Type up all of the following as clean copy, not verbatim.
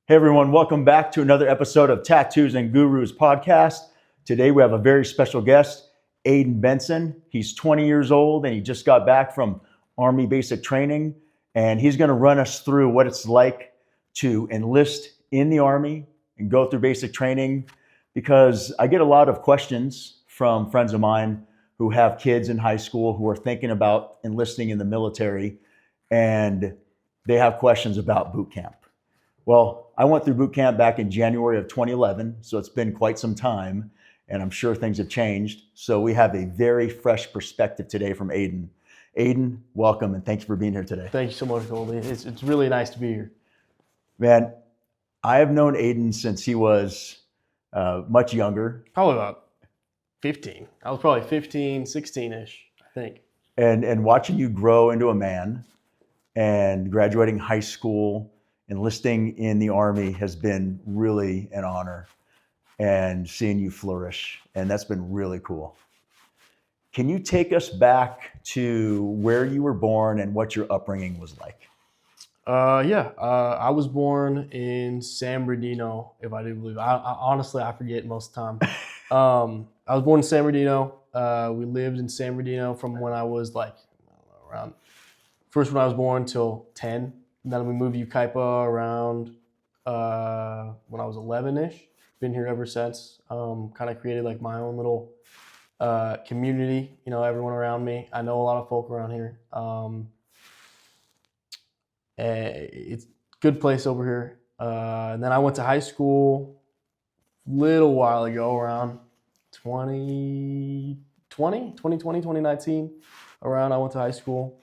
Hey everyone, welcome back to another episode of Tattoos and Gurus podcast. Today we have a very special guest, Aden Benson. He's 20 years old and he just got back from Army basic training, and he's going to run us through what it's like to enlist in the Army and go through basic training, because I get a lot of questions from friends of mine who have kids in high school who are thinking about enlisting in the military, and they have questions about boot camp. Well, I went through boot camp back in January of 2011, so it's been quite some time, and I'm sure things have changed. So we have a very fresh perspective today from Aden. Aden, welcome, and thank you for being here today. Thank you so much, Goldie. It's really nice to be here. Man, I have known Aden since he was much younger. Probably about 15. I was probably 15, 16-ish, I think. And watching you grow into a man and graduating high school, enlisting in the Army has been really an honor, and seeing you flourish, and that's been really cool. Can you take us back to where you were born and what your upbringing was like? I was born in San Bernardino, if I do believe. I honestly, I forget most of the time. I was born in San Bernardino. We lived in San Bernardino from when I was like, I don't know, around first when I was born till 10. And then we moved to Ukaipa around when I was 11-ish. Been here ever since. Kind of created like my own little community. You know, everyone around me. I know a lot of folk around here. It's a good place over here. And then I went to high school a little while ago, around 2020, 2019. Around I went to high school.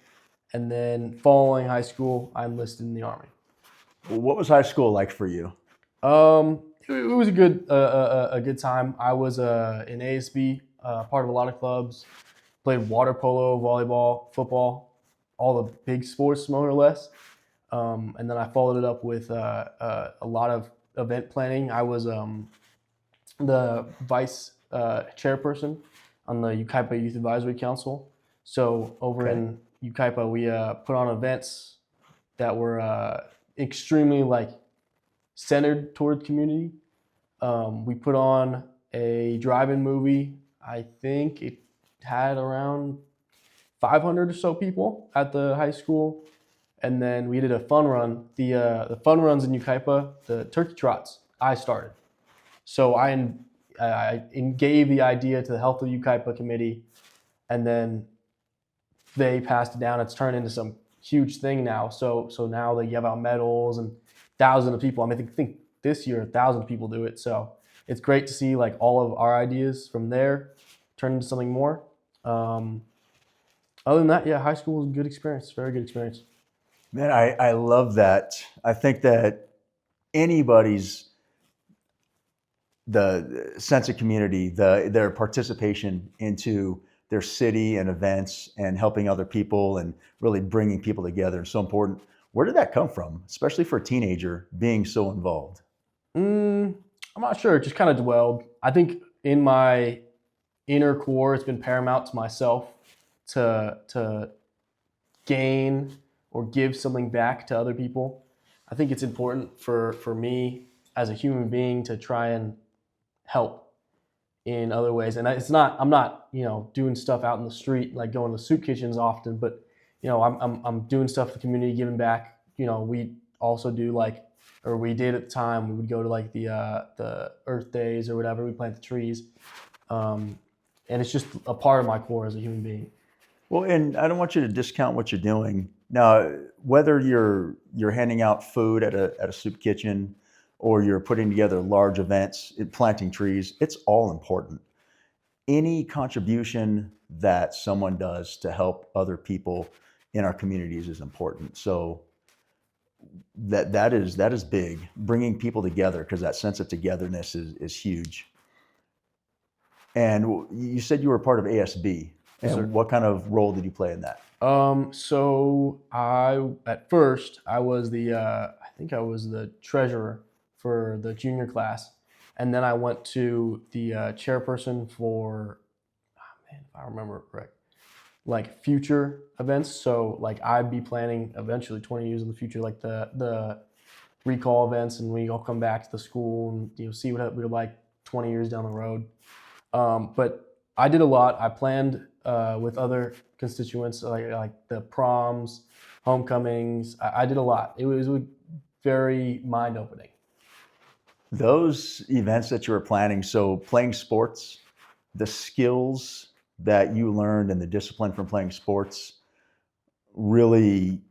And then following high school, I enlisted in the Army. What was high school like for you? It was a good time. I was in ASB, part of a lot of clubs. Played water polo, volleyball, football, all the big sports more or less. And then I followed it up with a lot of event planning. I was the vice chairperson on the Ukaipa Youth Advisory Council. So over in Ukaipa, we put on events that were extremely like centered toward community. We put on a drive-in movie. I think it had around 500 or so people at the high school. And then we did a fun run. The fun runs in Ukaipa, the turkey trots, I started. So I gave the idea to the Health of Ukaipa committee, and then they passed it down. It's turned into some huge thing now. So now they give out medals, and thousands of people. I mean, I think this year 1,000 people do it. So it's great to see like all of our ideas from there turn into something more. Other than that, yeah, high school was a good experience. Very good experience. Man, I love that. I think that the sense of community, their participation into their city and events and helping other people and really bringing people together is so important. Where did that come from, especially for a teenager being so involved? I'm not sure. It just kind of dwelled. I think in my inner core, it's been paramount to myself to gain or give something back to other people. I think it's important for me as a human being to try and help in other ways. And I'm not, doing stuff out in the street, like going to soup kitchens often, but, I'm doing stuff for the community, giving back. We also do we did at the time, we would go to like the Earth Days or whatever, we plant the trees. And it's just a part of my core as a human being. Well, and I don't want you to discount what you're doing. Now, whether you're handing out food at a soup kitchen or you're putting together large events, planting trees, it's all important. Any contribution that someone does to help other people in our communities is important. So that is big, bringing people together, because that sense of togetherness is huge. And you said you were part of ASB. And Yes, sir. What kind of role did you play in that? So at first I was I think I was the treasurer for the junior class, and then I went to the chairperson for, if I remember correct, like future events. So like I'd be planning eventually 20 years in the future, like the recall events, and we all come back to the school and see what we're like 20 years down the road. But I did a lot. I planned with other constituents, like the proms, homecomings. I did a lot. It was very mind-opening. Those events that you were planning, so playing sports, the skills that you learned and the discipline from playing sports really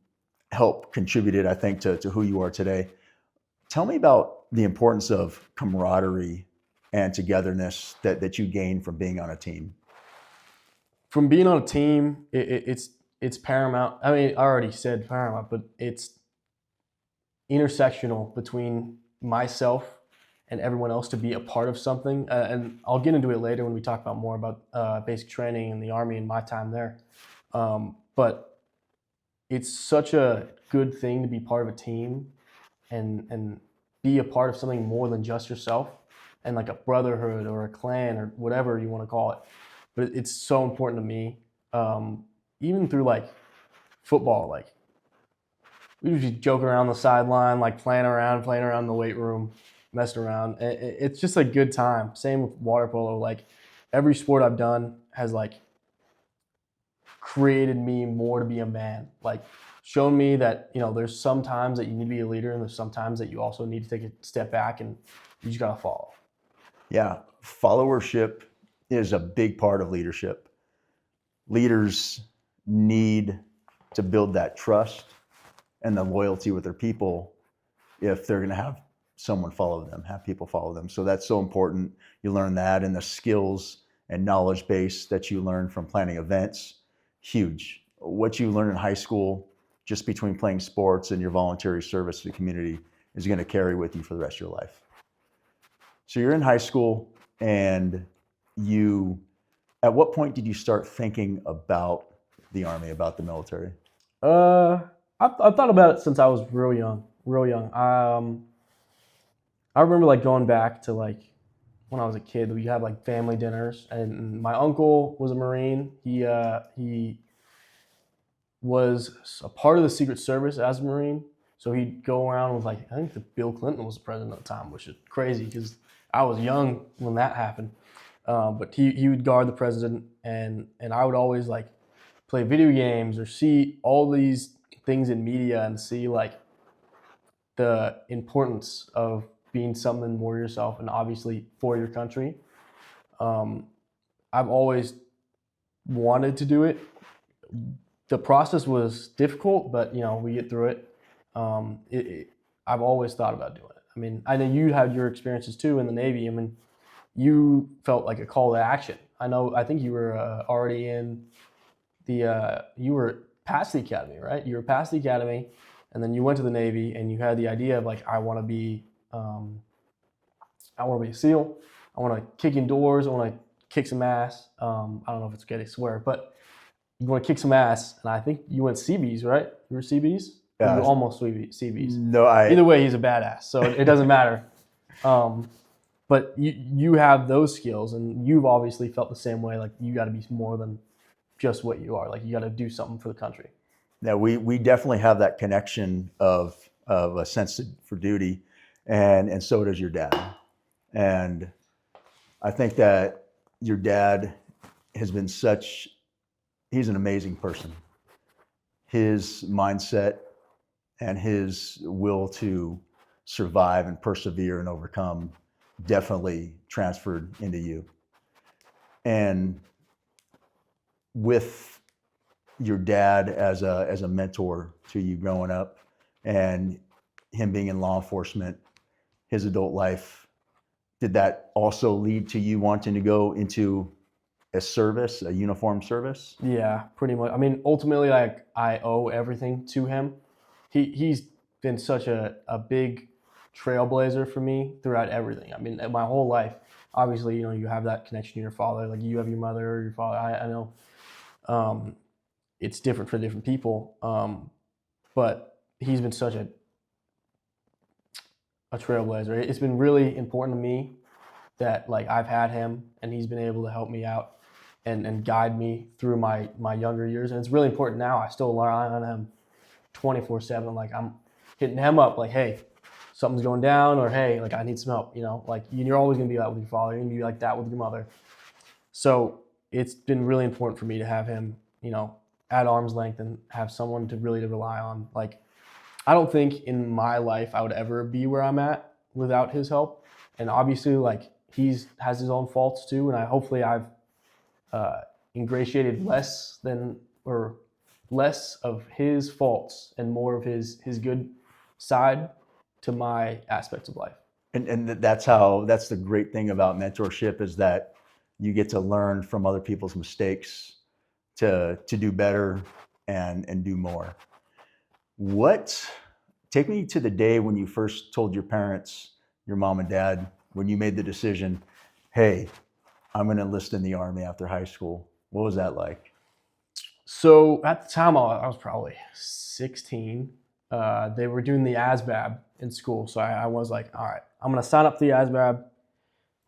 helped contributed, I think, to who you are today. Tell me about the importance of camaraderie and togetherness that you gain from being on a team. From being on a team, it's paramount. I mean, I already said paramount, but it's intersectional between myself and everyone else to be a part of something. And I'll get into it later when we talk about more about basic training in the Army and my time there. But it's such a good thing to be part of a team and be a part of something more than just yourself, and like a brotherhood or a clan or whatever you want to call it. But it's so important to me, even through like football. Like we would just joke around the sideline, like playing around in the weight room, messing around. It's just a good time. Same with water polo. Like every sport I've done has like created me more to be a man. Like shown me that there's some times that you need to be a leader, and there's some times that you also need to take a step back and you just gotta follow. Yeah, followership is a big part of leadership. Leaders need to build that trust and the loyalty with their people if they're going to have someone follow them, have people follow them. So that's so important. You learn that, and the skills and knowledge base that you learn from planning events, huge. What you learn in high school, just between playing sports and your voluntary service to the community, is going to carry with you for the rest of your life. So you're in high school, and at what point did you start thinking about the Army, about the military? I've thought about it since I was real young. I remember like going back to like when I was a kid. We had like family dinners, and my uncle was a Marine. He was a part of the Secret Service as a Marine. So he'd go around with like, I think Bill Clinton was the president at the time, which is crazy because I was young when that happened. But he would guard the president, and I would always like play video games or see all these things in media and see like the importance of being something more yourself and obviously for your country. I've always wanted to do it. The process was difficult, but we get through it. I've always thought about doing it. I mean, I know you had your experiences too in the Navy. I mean, you felt like a call to action. I think you were already in you were past the academy, right? You were past the academy, and then you went to the Navy, and you had the idea of like, I want to be a SEAL. I want to kick in doors. I want to kick some ass. I don't know if it's okay to swear, but you want to kick some ass. And I think you went CBs, right? You were CBs? You were almost CBs. No, Either way, he's a badass, so it doesn't matter. But you have those skills, and you've obviously felt the same way. Like you got to be more than just what you are. Like you got to do something for the country. Yeah, we definitely have that connection of a sense for duty, and so does your dad. And I think that your dad has been he's an amazing person. His mindset and his will to survive and persevere and overcome definitely transferred into you. And with your dad as a mentor to you growing up, and him being in law enforcement, his adult life, did that also lead to you wanting to go into a uniformed service? Yeah, pretty much. I mean, ultimately, like I owe everything to him. He's been such a big trailblazer for me throughout everything. I mean, my whole life. Obviously, you have that connection to your father. Like you have your mother or your father. I know it's different for different people, but he's been such a trailblazer. It's been really important to me that like I've had him, and he's been able to help me out and guide me through my younger years. And it's really important now. I still rely on him 24/7. Like I'm hitting him up like, hey, something's going down, or hey, like I need some help, like you're always gonna be that with your father, you're gonna be like that with your mother. So it's been really important for me to have him, at arm's length and have someone to really to rely on. Like, I don't think in my life I would ever be where I'm at without his help. And obviously, like, has his own faults too, and hopefully I've ingratiated less of his faults and more of his good side to my aspects of life. And that's the great thing about mentorship, is that you get to learn from other people's mistakes to do better and do more. Take me to the day when you first told your parents, your mom and dad, when you made the decision, hey, I'm going to enlist in the Army after high school. What was that like? So at the time, I was probably 16. They were doing the ASVAB in school. So I was like, all right, I'm going to sign up for the ASVAB.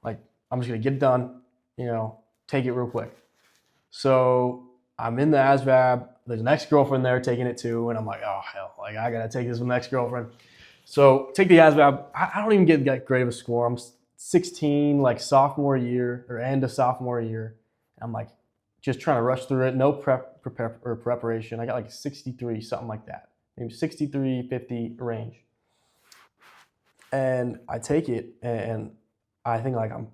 Like, I'm just going to get it done, take it real quick. So I'm in the ASVAB. There's an ex-girlfriend there taking it too. And I'm like, oh, hell, like I got to take this with an ex-girlfriend. So take the ASVAB. I don't even get that great of a score. I'm 16, like sophomore year or end of sophomore year. I'm like just trying to rush through it. No preparation. I got like 63, something like that. Maybe 63, 50 range. And I take it, and I think like I'm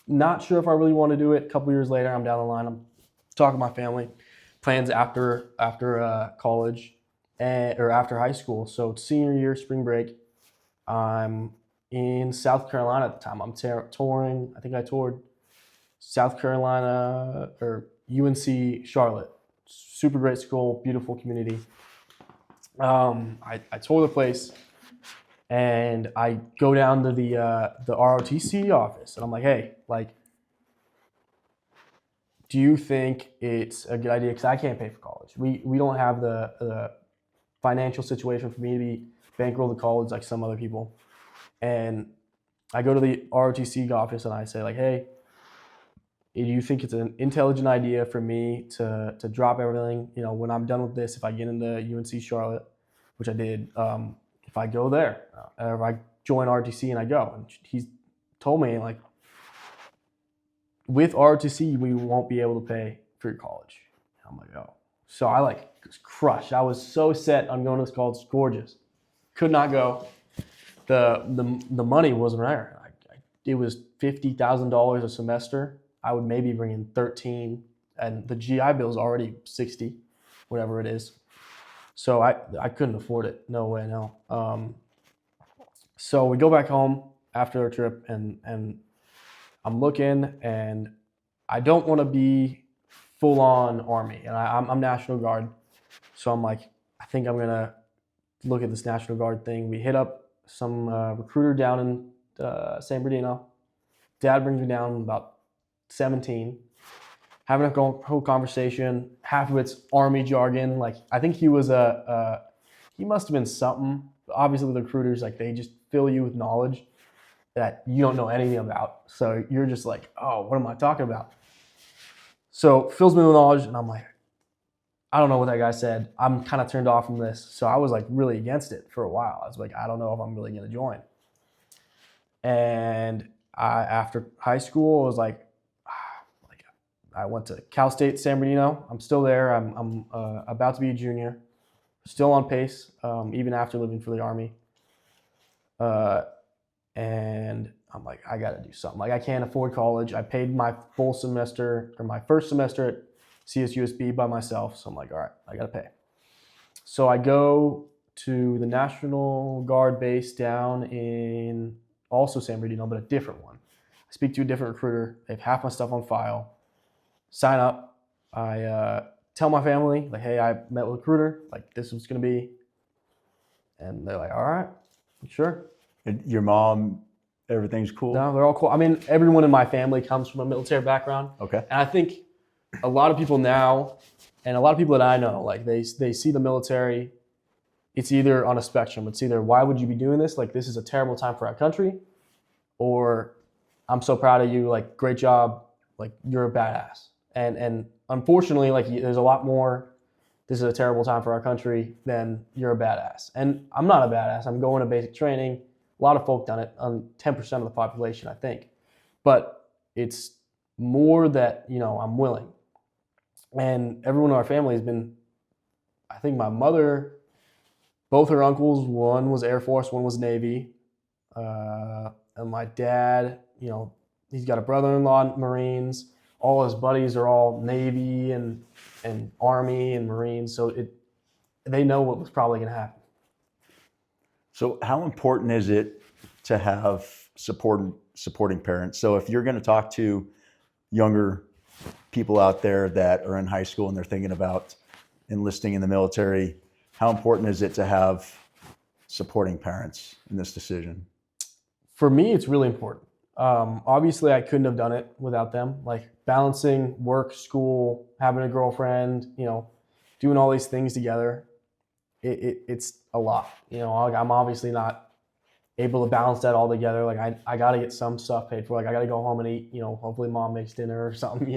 not sure if I really want to do it. A couple years later, I'm down the line. I'm talking to my family, plans after college or after high school. So it's senior year, spring break. I'm in South Carolina at the time. I'm touring. I think I toured South Carolina or UNC Charlotte. Super great school, beautiful community. I tour the place, and I go down to the ROTC office, and I'm like, hey, like, do you think it's a good idea? Because I can't pay for college. We don't have the financial situation for me to be bankrolled to college like some other people. And I go to the ROTC office and I say like, hey, do you think it's an intelligent idea for me to drop everything? When I'm done with this, if I get into UNC Charlotte, which I did, if I go there, or if I join ROTC and I go, and he's told me like, with ROTC, we won't be able to pay for your college. I'm like, oh. So I like was crushed. I was so set on going to this college. It's gorgeous. Could not go. The money wasn't there. It was $50,000 a semester. I would maybe bring in 13, and the GI Bill is already 60, whatever it is. So I couldn't afford it. No way, no. So we go back home after our trip, and I'm looking, and I don't want to be full on Army, and I'm National Guard. So I'm like, I think I'm gonna look at this National Guard thing. We hit up some recruiter down in San Bernardino. Dad brings me down about 17, having a whole conversation. Half of it's Army jargon. Like, I think he was he must have been something. Obviously, the recruiters, like, they just fill you with knowledge that you don't know anything about. So you're just like, oh, what am I talking about? So fills me with knowledge, and I'm like, I don't know what that guy said. I'm kind of turned off from this. So I was like really against it for a while. I was like, I don't know if I'm really going to join. And after high school, I was like, I went to Cal State San Bernardino. I'm still there. I'm about to be a junior, still on pace, even after living for the Army. And I'm like, I got to do something. Like, I can't afford college. I paid my full semester, or my first semester at CSUSB by myself. So I'm like, all right, I got to pay. So I go to the National Guard base down in also San Bernardino, but a different one. I speak to a different recruiter. They have half my stuff on file. Sign up. I tell my family, like, hey, I met with a recruiter. Like, this was going to be. And they're like, all right, sure. And your mom, everything's cool? No, they're all cool. I mean, everyone in my family comes from a military background. Okay. And I think a lot of people now, and a lot of people that I know, like, they see the military, it's either on a spectrum. It's either, why would you be doing this? Like, this is a terrible time for our country. Or, I'm so proud of you. Like, great job. Like, you're a badass. And unfortunately, like, there's a lot more, this is a terrible time for our country, than you're a badass. And I'm not a badass. I'm going to basic training. A lot of folk done it on 10% of the population, I think. But it's more that, I'm willing. And everyone in our family has been, I think my mother, both her uncles, one was Air Force, one was Navy. And my dad, he's got a brother-in-law in Marines. All his buddies are all Navy and Army and Marines. So they know what was probably going to happen. So how important is it to have supporting parents? So if you're going to talk to younger people out there that are in high school and they're thinking about enlisting in the military, how important is it to have supporting parents in this decision? For me, it's really important. Obviously, I couldn't have done it without them. Like balancing work, school, having a girlfriend, doing all these things together. It's a lot. I'm obviously not able to balance that all together. Like I got to get some stuff paid for. Like I got to go home and eat. Hopefully mom makes dinner or something.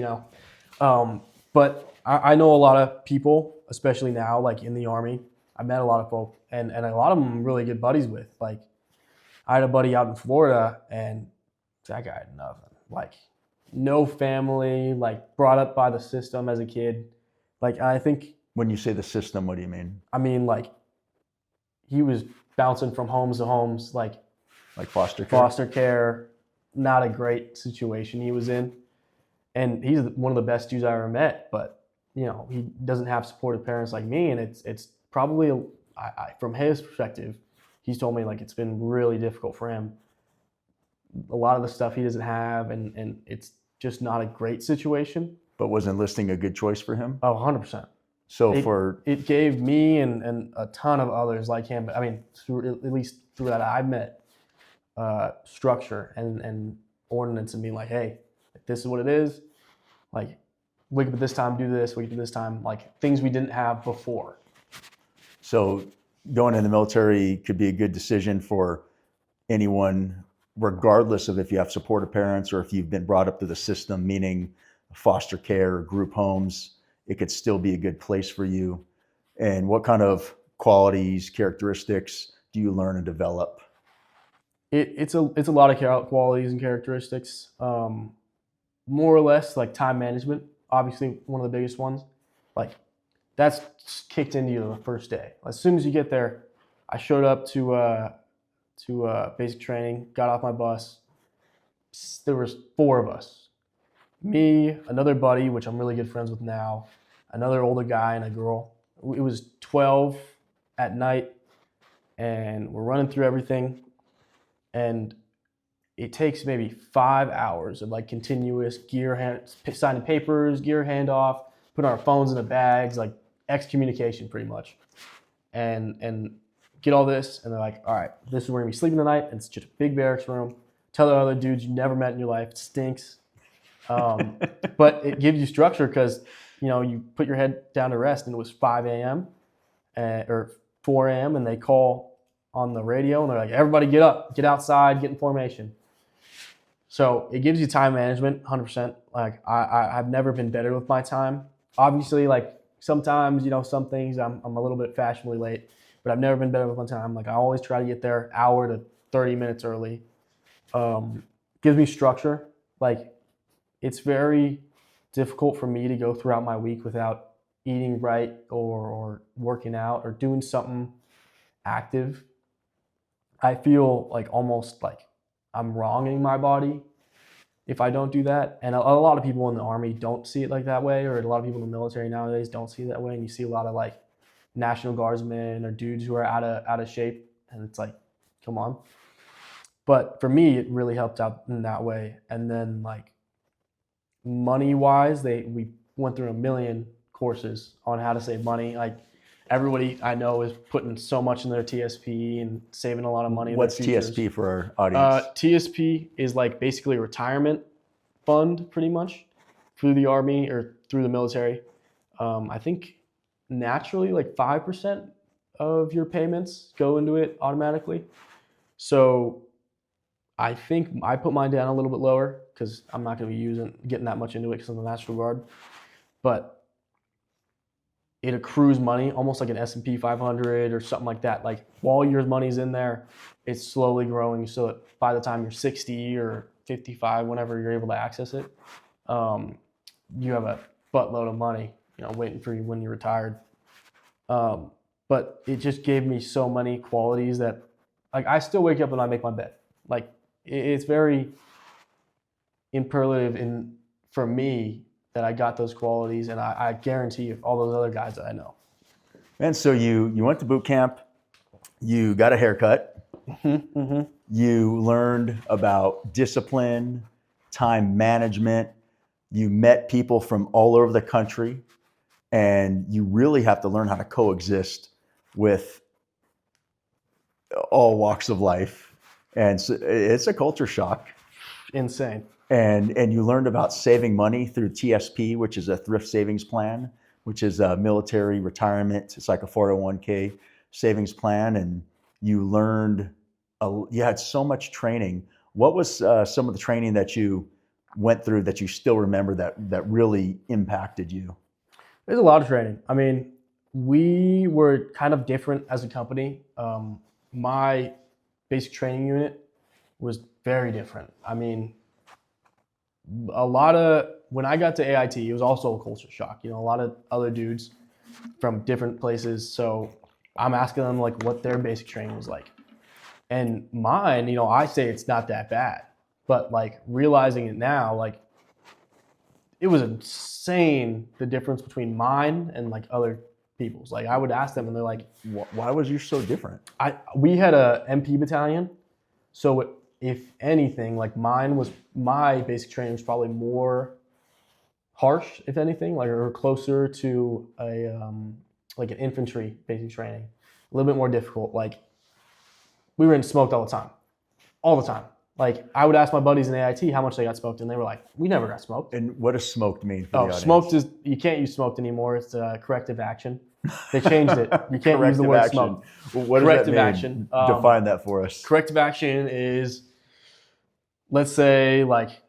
But I know a lot of people, especially now, like in the Army. I met a lot of folk, and a lot of them I'm really good buddies with. Like I had a buddy out in Florida, and that guy had nothing. Like no family. Like brought up by the system as a kid. Like I think. When you say the system, what do you mean? I mean, like, he was bouncing from homes to homes, like foster care? Foster care, not a great situation he was in. And he's one of the best dudes I ever met, but, he doesn't have supportive parents like me. And it's probably, from his perspective, he's told me, like, it's been really difficult for him. A lot of the stuff he doesn't have, and it's just not a great situation. But was enlisting a good choice for him? Oh, 100%. So it gave me and a ton of others like him, at least through that I met, structure and ordinance and being like, hey, this is what it is. Like, wake up at this time, do this, wake up at this time, like things we didn't have before. So going in the military could be a good decision for anyone, regardless of if you have supportive parents or if you've been brought up through the system, meaning foster care or group homes. It could still be a good place for you. And what kind of qualities, characteristics do you learn and develop? It's a lot of qualities and characteristics. More or less like time management, obviously one of the biggest ones. Like that's kicked into you the first day. As soon as you get there, I showed up to basic training, got off my bus. There was 4 of us. Me, another buddy, which I'm really good friends with now, another older guy and a girl. It was 12 at night, and we're running through everything, and it takes maybe 5 hours of like continuous signing papers, gear handoff, putting our phones in the bags, like excommunication pretty much, and get all this, and they're like, all right, this is where we're gonna be sleeping tonight, and it's just a big barracks room. Tell the other dudes you never met in your life, it stinks. But it gives you structure because, you put your head down to rest and it was 5 a.m. Or 4 a.m. and they call on the radio and they're like, everybody get up, get outside, get in formation. So it gives you time management, 100%. Like I've never been better with my time. Obviously, like sometimes, some things I'm a little bit fashionably late, but I've never been better with my time. Like I always try to get there hour to 30 minutes early. Gives me structure. Like, it's very difficult for me to go throughout my week without eating right or working out or doing something active. I feel like almost like I'm wronging my body if I don't do that. And a lot of people in the Army don't see it like that way, or a lot of people in the military nowadays don't see it that way. And you see a lot of like National Guardsmen or dudes who are out of shape, and it's like, come on. But for me, it really helped out in that way. And then like, money wise, we went through a million courses on how to save money. Like everybody I know is putting so much in their TSP and saving a lot of money. What's TSP for our audience? TSP is like basically a retirement fund, pretty much, through the Army or through the military. I think naturally like 5% of your payments go into it automatically. So I think I put mine down a little bit lower because I'm not going to be getting that much into it because I'm a National Guard. But it accrues money, almost like an S&P 500 or something like that. Like while your money's in there, it's slowly growing so that by the time you're 60 or 55, whenever you're able to access it, you have a buttload of money, waiting for you when you're retired. But it just gave me so many qualities that, like, I still wake up and I make my bed. Like, it's very imperative for me that I got those qualities, and I guarantee all those other guys that I know. And so you went to boot camp, you got a haircut, you learned about discipline, time management, you met people from all over the country, and you really have to learn how to coexist with all walks of life. And so it's a culture shock. Insane. And you learned about saving money through TSP, which is a thrift savings plan, which is a military retirement. It's like a 401k savings plan. And you learned, you had so much training. What was some of the training that you went through that you still remember that really impacted you? There's a lot of training. I mean, we were kind of different as a company. My basic training unit was very different. I mean, when I got to AIT, it was also a culture shock. A lot of other dudes from different places. So I'm asking them like what their basic training was like. And mine, I say it's not that bad, but like realizing it now, like it was insane the difference between mine and like other people's. Like I would ask them and they're like, why was you so different? We had a MP battalion. So if anything, like my basic training was probably more harsh, if anything, like or closer to like an infantry basic training, a little bit more difficult. Like we were in smoked all the time. Like I would ask my buddies in AIT how much they got smoked, and they were like, "We never got smoked." And what does smoked mean for the audience? Smoked is you can't use smoked anymore. It's corrective action. They changed it. You can't use the word smoked. Well, what does corrective that mean? action. Define that for us. Corrective action is, let's say, like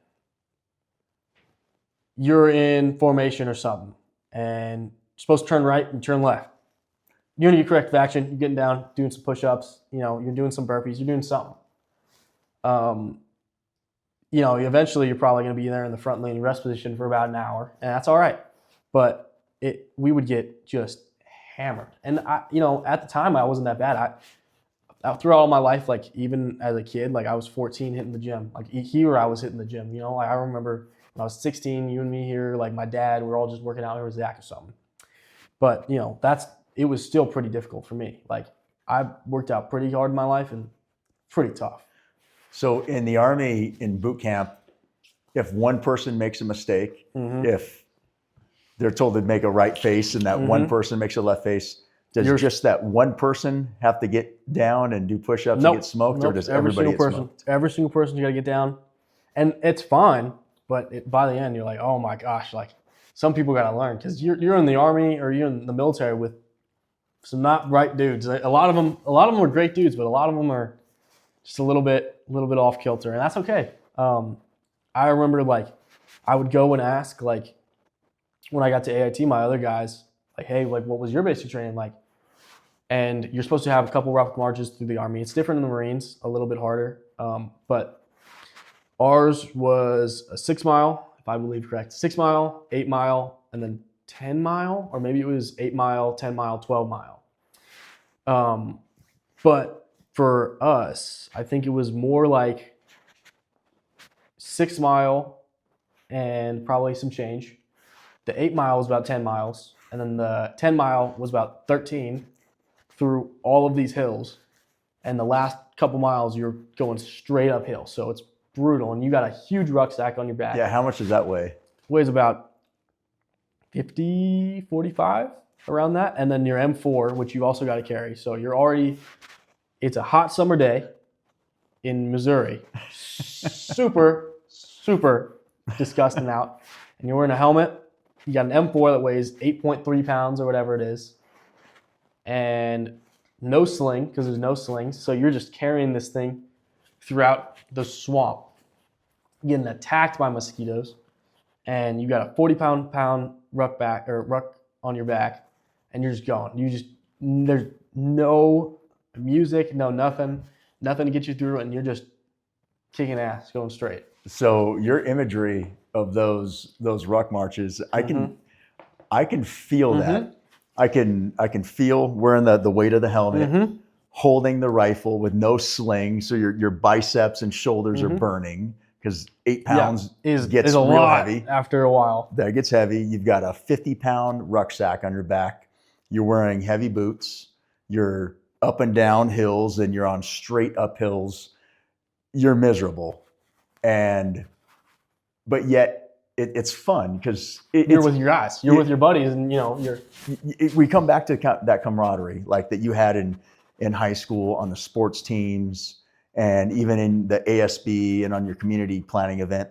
you're in formation or something, and you're supposed to turn right and turn left. You're gonna get corrective action. You're getting down, doing some push-ups. You're doing some burpees. You're doing something. Eventually you're probably going to be there in the front lane rest position for about an hour, and that's all right. But we would get just hammered. And at the time I wasn't that bad. I throughout all my life, like even as a kid, like I was 14 hitting the gym. Like here I was hitting the gym. Like I remember when I was 16, you and me here, like my dad, we were all just working out here with Zach or something. But it was still pretty difficult for me. Like I worked out pretty hard in my life and pretty tough. So in the Army, in boot camp, if one person makes a mistake, if they're told to make a right face and that one person makes a left face, does just that one person have to get down and do push-ups and get smoked, or does everybody get smoked? Every single person, you got to get down. And it's fine, but by the end, you're like, oh my gosh, like some people got to learn, because you're in the Army or you're in the military with some not right dudes. A lot of them are great dudes, but a lot of them are just a little bit off kilter, and that's okay. I remember like I would go and ask, like when I got to AIT, my other guys, like, hey, like what was your basic training like? And you're supposed to have a couple rough marches through the Army. It's different in the Marines, a little bit harder, but ours was a 6 mile, if I believe correct, 6 mile, 8 mile, and then 10 mile, or maybe it was 8 mile, 10 mile, 12 mile. But for us, I think it was more like 6 mile and probably some change. The 8 mile was about 10 miles, and then the 10 mile was about 13 through all of these hills. And the last couple miles, you're going straight uphill. So it's brutal, and you got a huge rucksack on your back. Yeah, how much does that weigh? It weighs about 50, 45, around that. And then your M4, which you also got to carry. So it's a hot summer day in Missouri. Super, super disgusting out. And you're wearing a helmet. You got an M4 that weighs 8.3 pounds or whatever it is. And no sling, because there's no slings. So you're just carrying this thing throughout the swamp, getting attacked by mosquitoes. And you got a 40-pound ruck on your back. and you're just going. There's no music, no nothing to get you through, and you're just kicking ass, going straight. So your imagery of those ruck marches, I can feel that. I can feel wearing the weight of the helmet, holding the rifle with no sling, so your biceps and shoulders are burning because 8 pounds is gets a real lot heavy. after a while. That gets heavy. You've got a 50-pound rucksack on your back. You're wearing heavy boots. You're up and down hills, and you're on straight up hills. You're miserable, but yet it's fun because you're with your guys. You're with your buddies, and we come back to that camaraderie like that you had in high school on the sports teams and even in the ASB and on your community planning event.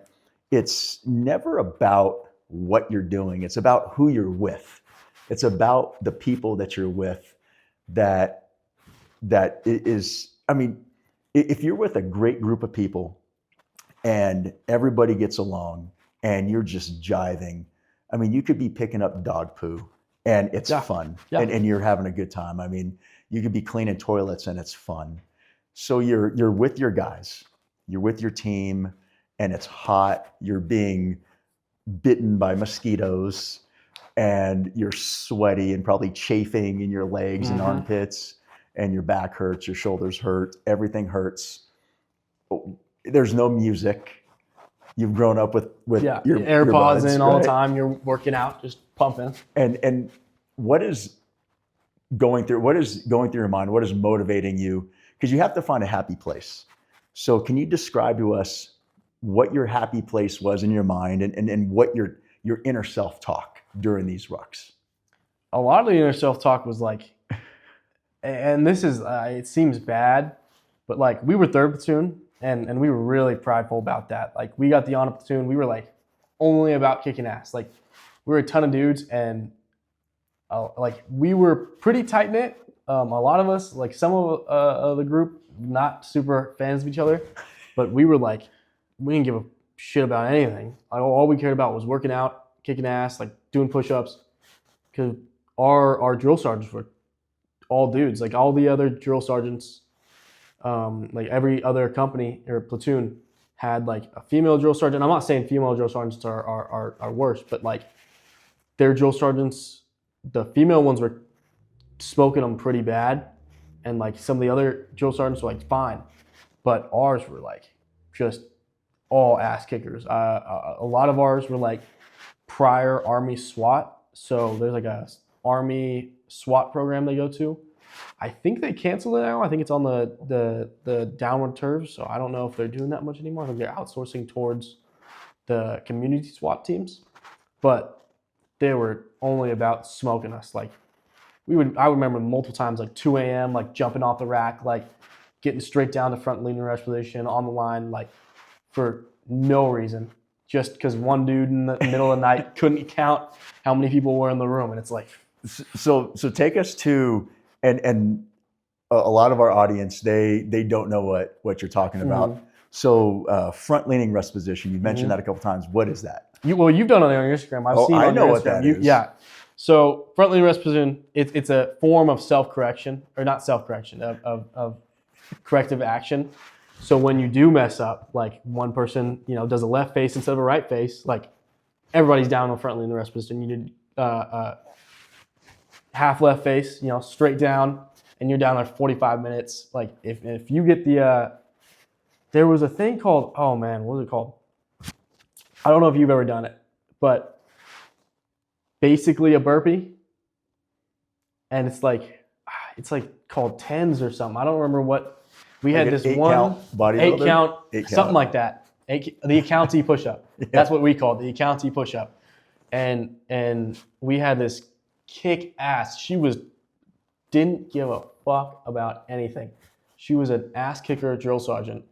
It's never about what you're doing. It's about who you're with. It's about the people that you're with that is, I mean, if you're with a great group of people and everybody gets along and you're just jiving, I mean, you could be picking up dog poo and it's fun and you're having a good time. I mean, you could be cleaning toilets and it's fun. So you're with your guys, you're with your team, and it's hot. You're being bitten by mosquitoes and you're sweaty and probably chafing in your legs and armpits, and your back hurts, your shoulders hurt, everything hurts. There's no music. You've grown up with your AirPods in all right? the time. You're working out, just pumping. And what is going through your mind? What is motivating you? Because you have to find a happy place. So can you describe to us what your happy place was in your mind and what your inner self-talk during these rucks? A lot of the inner self-talk was like, and this is, it seems bad, but like we were 3rd platoon and we were really prideful about that. Like we got the honor platoon. We were like only about kicking ass. Like we were a ton of dudes and like we were pretty tight knit. A lot of us, like some of the group, not super fans of each other, but we were like, we didn't give a shit about anything. Like, all we cared about was working out, kicking ass, like doing push-ups. Because our drill sergeants were all dudes. Like all the other drill sergeants, like every other company or platoon had like a female drill sergeant. I'm not saying female drill sergeants are worse, but like their drill sergeants, the female ones were smoking them pretty bad, and like some of the other drill sergeants were like fine, but ours were like just all ass kickers. A lot of ours were like prior Army SWAT, so there's like a Army SWAT program they go to. I think they canceled it now. I think it's on the downward curve, so I don't know if they're doing that much anymore. I think they're outsourcing towards the community SWAT teams, but they were only about smoking us. Like I remember multiple times, like 2 a.m., like jumping off the rack, like getting straight down to front leaning rest position on the line, like for no reason, just because one dude in the middle of the night couldn't count how many people were in the room. And it's like, so take us to, and a lot of our audience, they don't know what you're talking about. So front leaning rest position, you mentioned that a couple times. What is that? You've done it on your Instagram. I've seen it on I know your what Instagram. that is. Yeah. So front leaning rest position, it's a form of self-correction, or not self-correction, of corrective action. So when you do mess up, like one person, does a left face instead of a right face, like everybody's down on front leaning rest position. You did half left face, straight down, and you're down there 45 minutes. Like if you get there was a thing called, oh man, what was it called? I don't know if you've ever done it, but basically a burpee, and it's like called tens or something. I don't remember what we had. This 8 one count bodybuilder? 8 count, something like that. The accounty push-up. Yeah. That's what we called the accounty push-up, and we had this kick ass. She didn't give a fuck about anything. She was an ass kicker drill sergeant,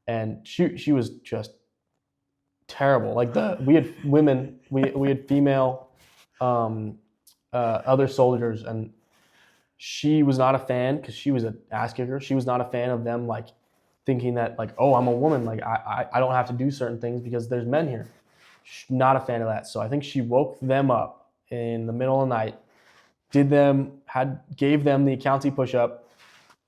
and she was just terrible. Like we had women, we had female other soldiers, and she was not a fan because she was an ass kicker. She was not a fan of them like thinking that like, oh, I'm a woman, like I don't have to do certain things because there's men here. She's not a fan of that. So I think she woke them up in the middle of the night, gave them the county push-up,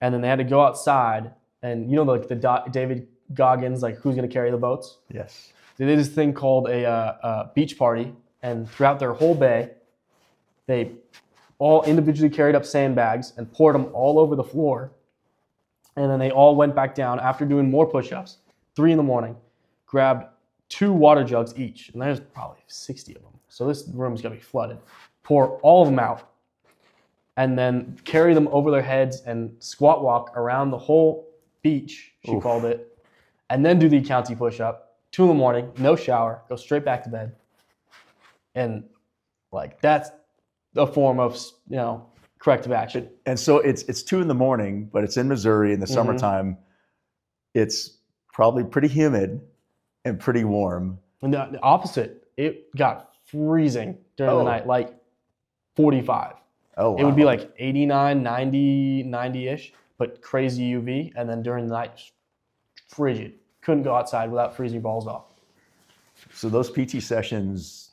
and then they had to go outside, and like the David Goggins, like who's going to carry the boats? Yes. They did this thing called a beach party, and throughout their whole bay, they all individually carried up sandbags and poured them all over the floor, and then they all went back down after doing more push-ups, 3 a.m, grabbed 2 water jugs each, and there's probably 60 of them. So this room's gonna be flooded. Pour all of them out, and then carry them over their heads and squat walk around the whole beach, she called it, and then do the county push-up, 2 a.m, no shower, go straight back to bed. And like that's a form of corrective action. And so it's 2 a.m, but it's in Missouri in the summertime. It's probably pretty humid and pretty warm. And the opposite, it got freezing during the night, like 45. Oh, wow. It would be like 89, 90, 90-ish, but crazy UV. And then during the night, frigid. Couldn't go outside without freezing balls off. So those PT sessions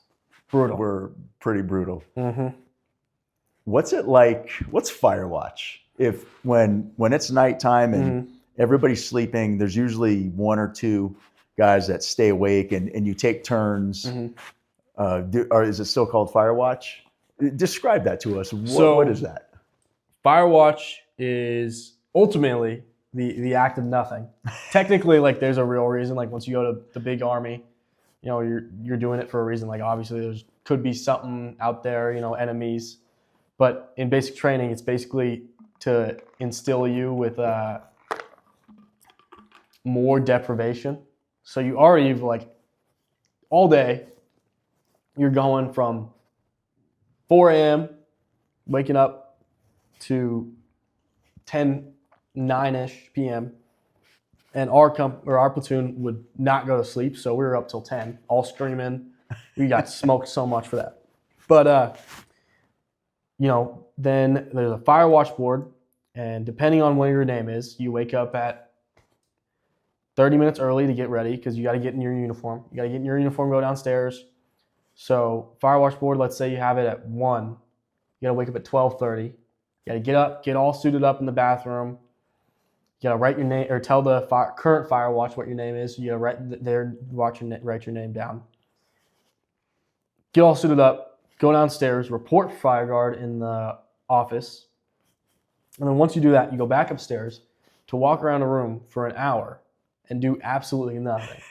were pretty brutal. Mm-hmm. What's it like? What's fire watch? When it's nighttime and everybody's sleeping, there's usually 1 or 2 guys that stay awake and you take turns. Is it still called fire watch? Describe that to us. What is that? Fire watch is ultimately the act of nothing. Technically, like there's a real reason. Like once you go to the big army, you're doing it for a reason. Like obviously there's could be something out there, enemies. But in basic training, it's basically to instill you with more deprivation. So you already like all day, you're going from 4 a.m. waking up to 9-ish p.m. And our platoon would not go to sleep, so we were up till 10, all screaming. We got smoked so much for that. But then there's a fire watch board, and depending on what your name is, you wake up at 30 minutes early to get ready because you got to get in your uniform. You got to get in your uniform, go downstairs. So fire watch board, let's say you have it at 1. You got to wake up at 12:30. You got to get up, get all suited up in the bathroom. You got to write your name or tell the current fire watch what your name is. You got to write your name down. Get all suited up, go downstairs, report for fire guard in the office. And then once you do that, you go back upstairs to walk around a room for an hour and do absolutely nothing.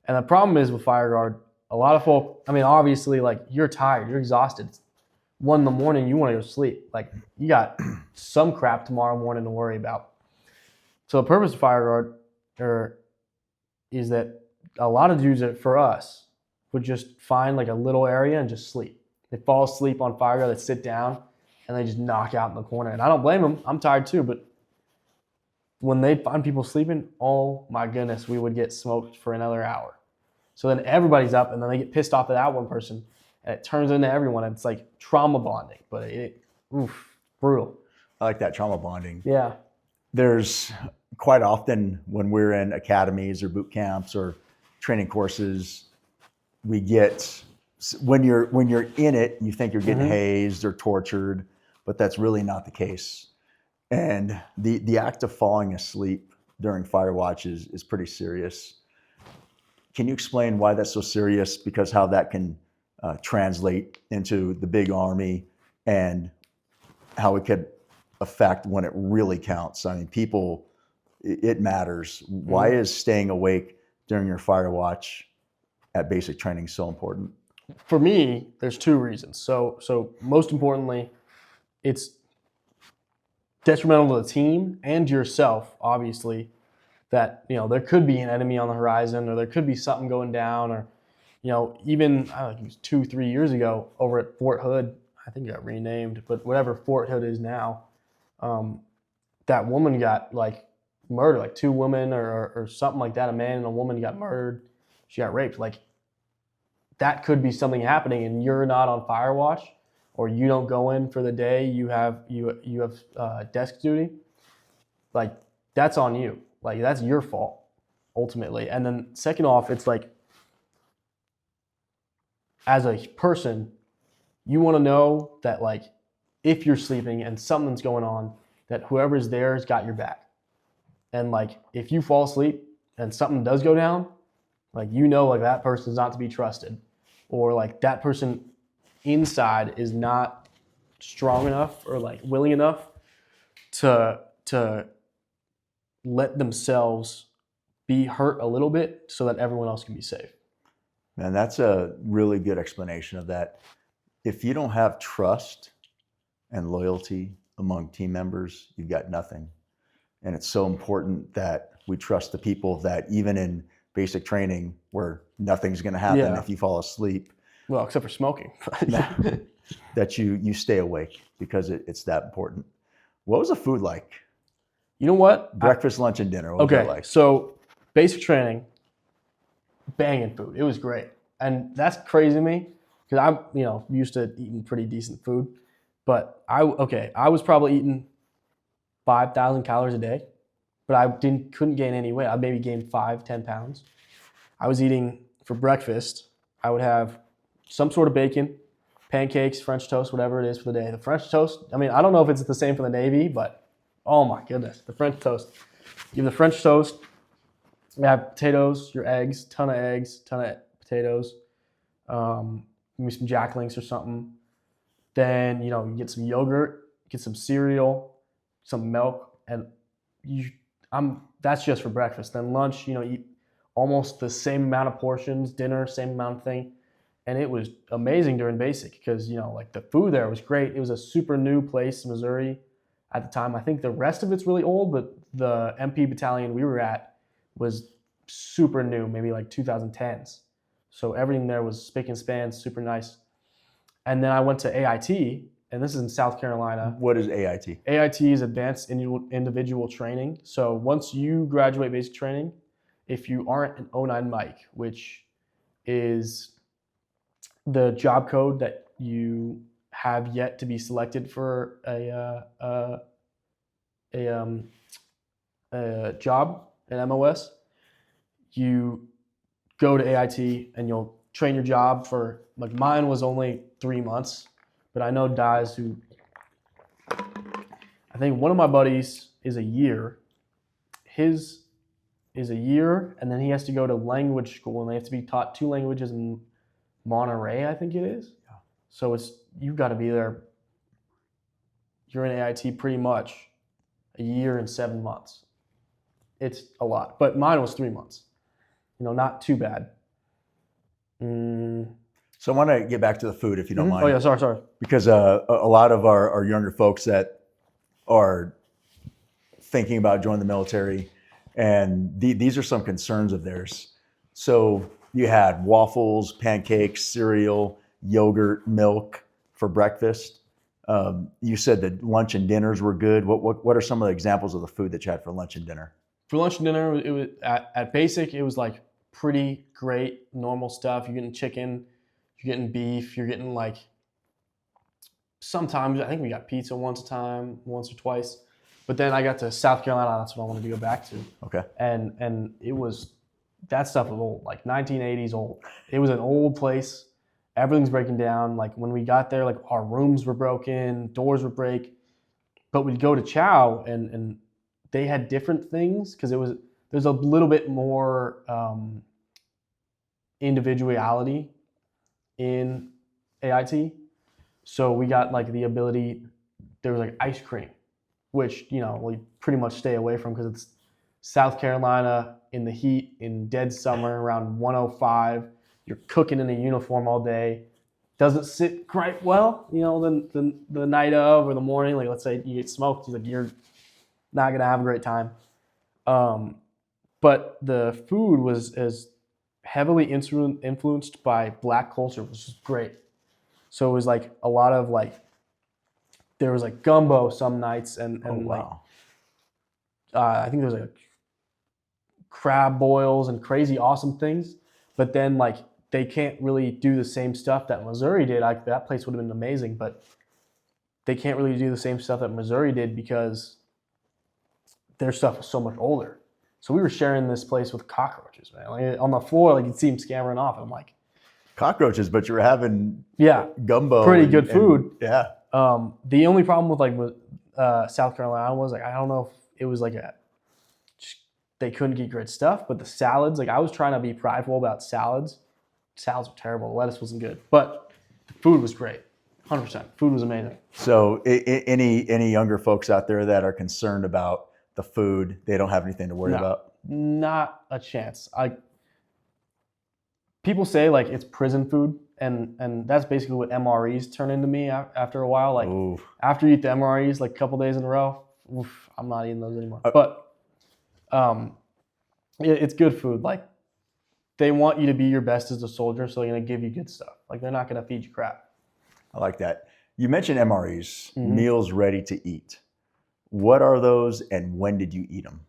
And the problem is with fire guard, a lot of folk, obviously, like, you're tired, you're exhausted. It's 1 a.m, you want to go to sleep. Like, you got some crap tomorrow morning to worry about. So the purpose of fire guard is that a lot of dudes for us would just find like a little area and just sleep. They fall asleep on fire guard, they sit down, and they just knock out in the corner. And I don't blame them. I'm tired too, but when they find people sleeping, oh my goodness, we would get smoked for another hour. So then everybody's up, and then they get pissed off at that one person, and it turns into everyone. And it's like trauma bonding, but brutal. I like that, trauma bonding. Yeah. There's quite often when we're in academies or boot camps or training courses, we get, when you're in it, you think you're getting hazed or tortured, but that's really not the case. And the act of falling asleep during fire watch is pretty serious. Can you explain why that's so serious? Because how that can translate into the big army and how it could affect when it really counts. People, it matters. Why is staying awake during your fire watch at basic training so important? For me, there's 2 reasons. So most importantly, it's detrimental to the team and yourself, obviously, that there could be an enemy on the horizon, or there could be something going down, or even I don't know, it was 2-3 years ago over at Fort Hood. I think it got renamed, but whatever Fort Hood is now, that woman got like murdered, like 2 women or something like that. A man and a woman got murdered. She got raped. Like, that could be something happening, and you're not on fire watch, or you don't go in for the day. You have desk duty. Like, that's on you. Like, that's your fault ultimately. And then second off, it's like, as a person, you want to know that like if you're sleeping and something's going on, that whoever's there has got your back. And like if you fall asleep and something does go down, like like that person's not to be trusted, or like that person inside is not strong enough or like willing enough to let themselves be hurt a little bit so that everyone else can be safe. Man, that's a really good explanation of that. If you don't have trust and loyalty among team members, you've got nothing. And it's so important that we trust the people that even in basic training where nothing's going to happen if you fall asleep. Well, except for smoking. that you stay awake because it's that important. What was the food like? You know what? Breakfast, lunch, and dinner. What was that like? So basic training, banging food. It was great. And that's crazy to me because I'm, used to eating pretty decent food. But I was probably eating 5,000 calories a day, but I couldn't gain any weight. I maybe gained 5-10 pounds. I was eating for breakfast. I would have some sort of bacon, pancakes, French toast, whatever it is for the day. The French toast, I don't know if it's the same for the Navy, but oh my goodness, the French toast. You have the French toast, you have potatoes, your eggs, ton of potatoes, maybe some Jack Links or something. Then, you get some yogurt, get some cereal, some milk, and that's just for breakfast. Then lunch, eat almost the same amount of portions, dinner, same amount of thing. And it was amazing during basic because, like the food there was great. It was a super new place, Missouri at the time. I think the rest of it's really old, but the MP battalion we were at was super new, maybe like 2010s. So everything there was spick and span, super nice. And then I went to AIT, and this is in South Carolina. What is AIT? AIT is Advanced Individual Training. So once you graduate basic training, if you aren't an 09 Mike, which is the job code that you have yet to be selected for a job at MOS, you go to AIT and you'll train your job for, like mine was only 3 months, but I know guys who, I think one of my buddies is a year. His is a year, and then he has to go to language school, and they have to be taught 2 languages in Monterey, I think it is. Yeah. So you've got to be there. You're in AIT pretty much a year and 7 months. It's a lot, but mine was 3 months. Not too bad. So I want to get back to the food, if you don't mind. Oh yeah, sorry. Because a lot of our younger folks that are thinking about joining the military, and these are some concerns of theirs. So you had waffles, pancakes, cereal, yogurt, milk for breakfast. You said that lunch and dinners were good. What are some of the examples of the food that you had for lunch and dinner? For lunch and dinner, it was at basic. It was like pretty great, normal stuff. You're getting chicken, you're getting beef, you're getting like. Sometimes I think we got pizza once or twice, but then I got to South Carolina. That's what I wanted to go back to. Okay. And it was, that stuff was old, like 1980s old. It was an old place. Everything's breaking down. Like when we got there, like our rooms were broken, doors would break. But we'd go to Chow and they had different things because there's a little bit more individuality in AIT. So we got like the ability, there was like ice cream, which, we pretty much stay away from because it's South Carolina in the heat in dead summer around 105. You're cooking in a uniform all day. Doesn't sit quite well, the night of or the morning. Like let's say you get smoked, you're not gonna have a great time. But the food was as heavily influenced by Black culture, which is great. So it was like a lot of like, there was like gumbo some nights and wow. I think there was like crab boils and crazy awesome things. But then like they can't really do the same stuff that Missouri did. That place would have been amazing, but they can't really do the same stuff that Missouri did because their stuff was so much older. So we were sharing this place with cockroaches, man. Like on the floor, like you'd see them scampering off. And I'm like, cockroaches, but you were having yeah, gumbo. Pretty good food. Yeah. The only problem with South Carolina was like I don't know if it was like they couldn't get great stuff, but the salads, like I was trying to be prideful about salads. Salads were terrible. The lettuce wasn't good, but the food was great. 100%. Food was amazing. So any younger folks out there that are concerned about the food, they don't have anything to worry about? Not a chance. People say like it's prison food, and that's basically what MREs turn into me after a while. Like Ooh. after you eat the MREs like a couple days in a row, I'm not eating those anymore. But it's good food. Like they want you to be your best as a soldier, so they're gonna give you good stuff. Like they're not gonna feed you crap. I like that. You mentioned MREs, meals ready to eat. What are those, and when did you eat them?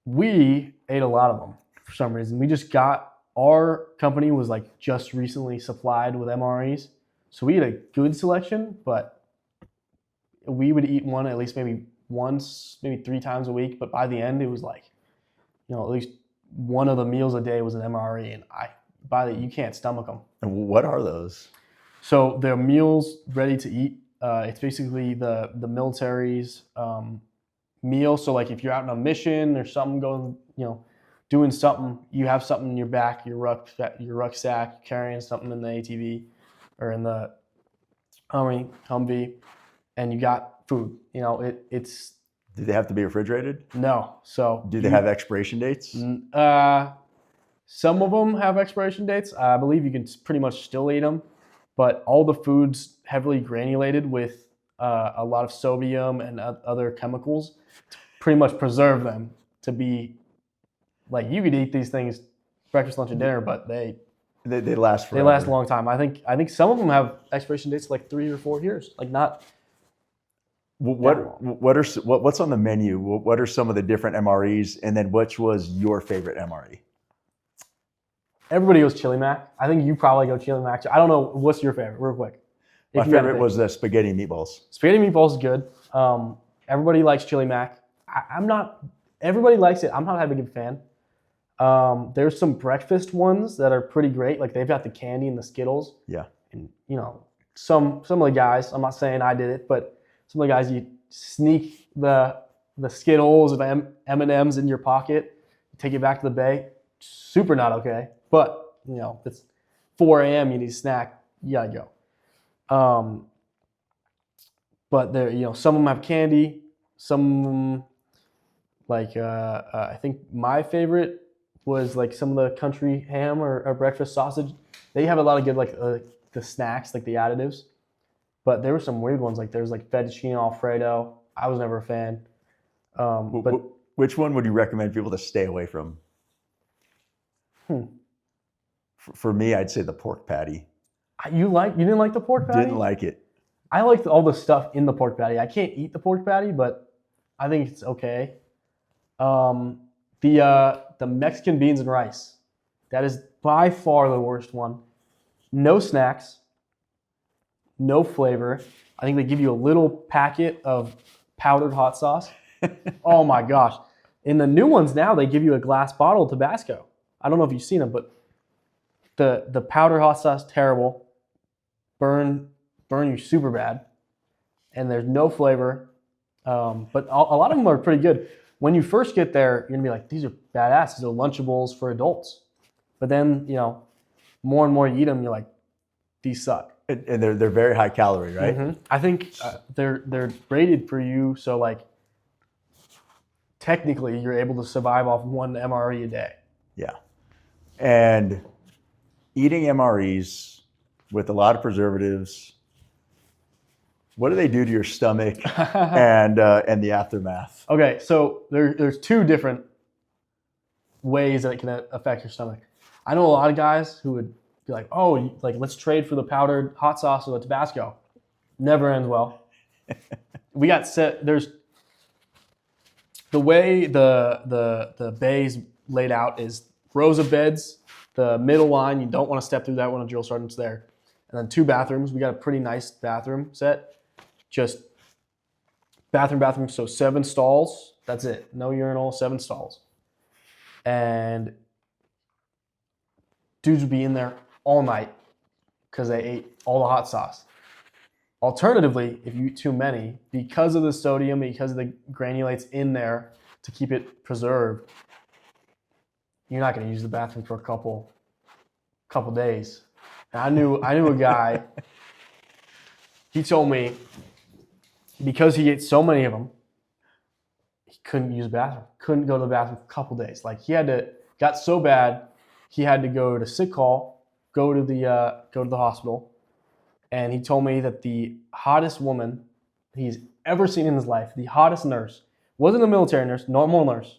We ate a lot of them for some reason. Our company was like just recently supplied with MREs, so we had a good selection, but we would eat one at least maybe once, maybe 3 times a week. But by the end, it was like, at least one of the meals a day was an MRE, and you can't stomach them. And what are those? So they're meals ready to eat. It's basically the military's meal. So like if you're out on a mission or something going, doing something, you have something in your back, your rucksack, carrying something in the ATV or in the Humvee, and you got food. It's. Do they have to be refrigerated? No. So do they have expiration dates? Some of them have expiration dates. I believe you can pretty much still eat them, but all the food's heavily granulated with a lot of sodium and other chemicals to pretty much preserve them to be like you could eat these things breakfast, lunch, and dinner, but they last forever. They last a long time. I think some of them have expiration dates like 3 or 4 years. Like not. What's on the menu? What are some of the different MREs, and then which was your favorite MRE? Everybody goes chili mac. I think you probably go chili mac. I don't know. What's your favorite? Real quick. My favorite was the spaghetti and meatballs. Spaghetti and meatballs is good. Everybody likes chili mac. I'm not. Everybody likes it. I'm not a big fan. There's some breakfast ones that are pretty great. Like they've got the candy and the Skittles. Yeah. And some of the guys. I'm not saying I did it, but some of the guys you sneak the Skittles and M&Ms in your pocket, take it back to the bay. Super not okay. But it's 4 a.m. You need a snack. You gotta go. But there, some of them have candy. Some of them, like I think my favorite was like some of the country ham or breakfast sausage. They have a lot of good like the snacks, like the additives. But there were some weird ones. Like there's like fettuccine Alfredo. I was never a fan. But which one would you recommend people to stay away from? For me, I'd say the pork patty. You didn't like the pork patty? Didn't like it. I liked all the stuff in the pork patty. I can't eat the pork patty, but I think it's okay. The Mexican beans and rice. That is by far the worst one. No snacks. No flavor. I think they give you a little packet of powdered hot sauce. Oh my gosh. In the new ones now, they give you a glass bottle of Tabasco. I don't know if you've seen them, but the powdered hot sauce, terrible. Burn you super bad. And there's no flavor. But a lot of them are pretty good. When you first get there, you're going to be like, these are badass. These are Lunchables for adults. But then, more and more you eat them, you're like, these suck. And they're very high calorie, right? Mm-hmm. I think they're rated for you, so like technically you're able to survive off one MRE a day. Yeah. And eating MREs with a lot of preservatives, what do they do to your stomach and the aftermath? Okay, so there's 2 different ways that it can affect your stomach. I know a lot of guys who would be like, oh, like let's trade for the powdered hot sauce or the Tabasco. Never ends well. We got set. There's the way the bay's laid out is rows of beds. The middle line, you don't want to step through that when a drill sergeant's there. And then 2 bathrooms. We got a pretty nice bathroom set. Just bathroom. So 7 stalls. That's it. No urinal, 7 stalls. And dudes would be in there all night because they ate all the hot sauce. Alternatively, if you eat too many, because of the sodium, because of the granulates in there to keep it preserved, you're not going to use the bathroom for a couple days. And I knew a guy. He told me because he ate so many of them, he couldn't use the bathroom. Couldn't go to the bathroom for a couple days. Like got so bad, he had to go to sick call, go to the hospital, and he told me that the hottest woman he's ever seen in his life, the hottest nurse, wasn't a military nurse, normal nurse.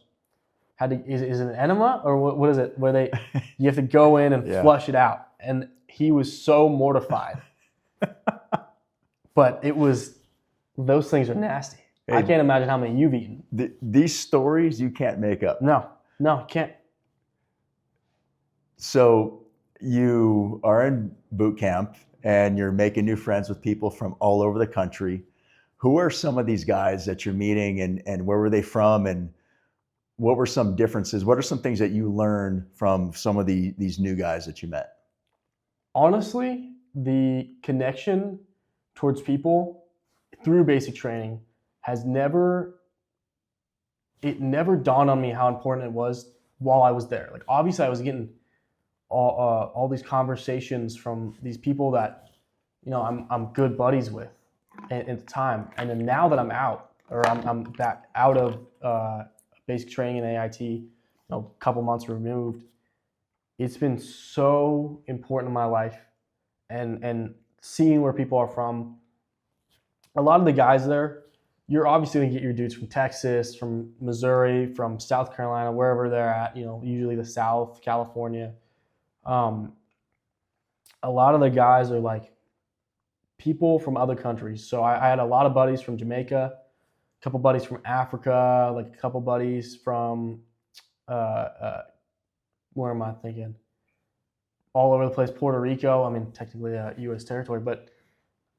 Is it an enema or what is it? Where you have to go in and flush it out, and he was so mortified. But those things are nasty. Hey, I can't imagine how many you've eaten. These stories you can't make up. No, you can't. So you are in boot camp and you're making new friends with people from all over the country. Who are some of these guys that you're meeting, and where were they from, and what were some differences? What are some things that you learned from some of these new guys that you met? Honestly, the connection towards people through basic training never dawned on me how important it was while I was there. Like, obviously I was getting all these conversations from these people that, I'm good buddies with at the time. And then now that I'm out, or I'm back out of basic training and AIT, a couple months removed, it's been so important in my life, and seeing where people are from. A lot of the guys there, you're obviously going to get your dudes from Texas, from Missouri, from South Carolina, wherever they're at, usually the South, California. A lot of the guys are like people from other countries. So I had a lot of buddies from Jamaica, a couple buddies from Africa, like a couple buddies from, where am I thinking? All over the place, Puerto Rico. I mean, technically U.S. territory, but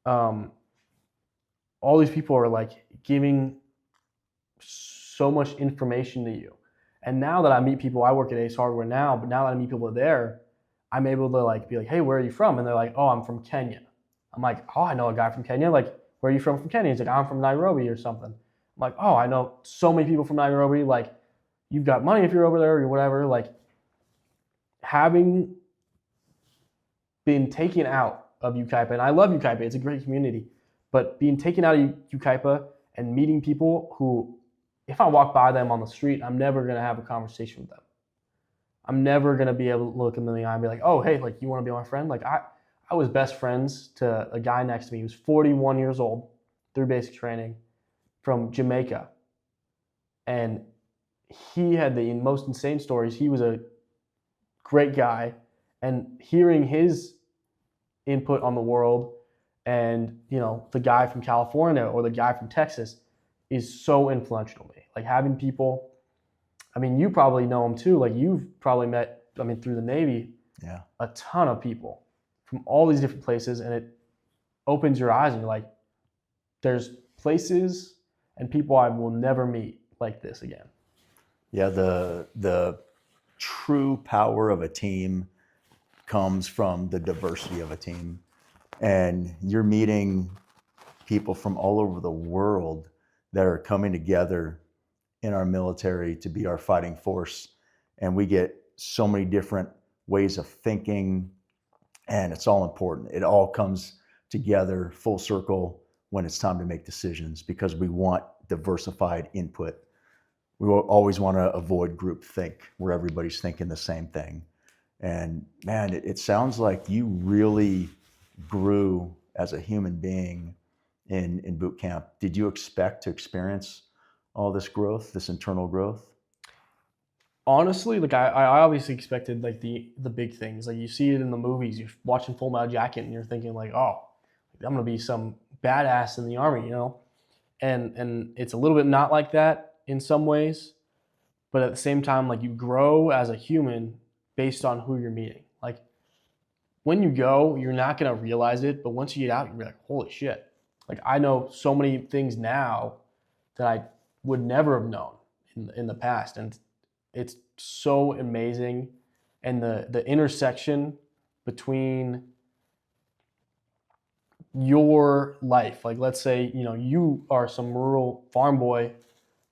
all these people are like giving so much information to you. And now that I meet people, I work at Ace Hardware now, but now that I meet people there, I'm able to be like, hey, where are you from? And they're like, oh, I'm from Kenya. I'm like, oh, I know a guy from Kenya. Like, where are you from Kenya? He's like, I'm from Nairobi or something. I'm like, oh, I know so many people from Nairobi. Like, you've got money if you're over there or whatever. Like, having been taken out of Ukaipa, and I love Ukaipa, it's a great community, but being taken out of Ukaipa and meeting people who, if I walk by them on the street, I'm never going to have a conversation with them. I'm never going to be able to look them in the eye and be like, oh, hey, like, you want to be my friend? Like, I was best friends to a guy next to me. He was 41 years old through basic training from Jamaica. And he had the most insane stories. He was a great guy. And hearing his input on the world, and the guy from California or the guy from Texas is so influential to me. Like, having people, I mean, you probably know them too. Like, you've probably met, through the Navy, a ton of people from all these different places, and it opens your eyes, and you're like, there's places and people I will never meet like this again. Yeah, the true power of a team comes from the diversity of a team. And you're meeting people from all over the world that are coming together in our military to be our fighting force. And we get so many different ways of thinking, and it's all important. It all comes together full circle when it's time to make decisions, because we want diversified input. We always want to avoid groupthink where everybody's thinking the same thing. And man, it sounds like you really grew as a human being in boot camp. Did you expect to experience all this growth, this internal growth? Honestly, like, I obviously expected like the big things. Like, you see it in the movies. You're watching Full Metal Jacket and you're thinking like, oh, I'm gonna be some badass in the army, And it's a little bit not like that in some ways, but at the same time, like, you grow as a human based on who you're meeting. Like, when you go, you're not gonna realize it, but once you get out, you're like, holy shit. Like, I know so many things now that I would never have known in the past, and it's so amazing. And the intersection between your life. Like, let's say, you are some rural farm boy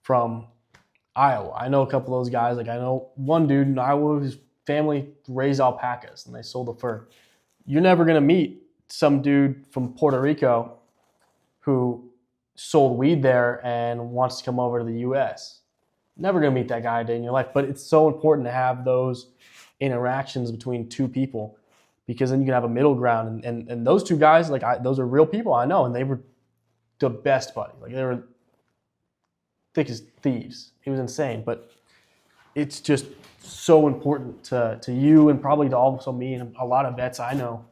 from Iowa. I know a couple of those guys. Like, I know one dude in Iowa, his family raised alpacas and they sold the fur. You're never going to meet some dude from Puerto Rico who sold weed there and wants to come over to the U.S. Never going to meet that guy a day in your life. But it's so important to have those interactions between two people, because then you can have a middle ground. And those two guys, those are real people I know, and they were the best buddies. Like, they were thick as thieves. It was insane. But it's just so important to you, and probably to also me and a lot of vets I know,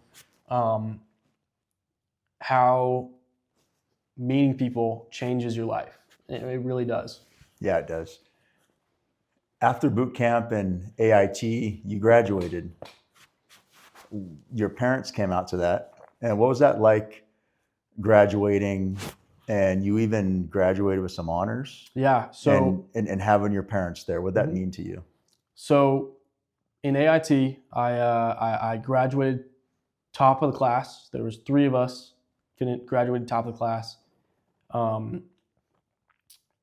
how meeting people changes your life. It really does. Yeah, it does. After boot camp and AIT, you graduated. Your parents came out to that. And what was that like, graduating? And you even graduated with some honors. Yeah. So and having your parents there, what did that mean to you? So in AIT, I graduated top of the class. There was 3 of us graduated top of the class.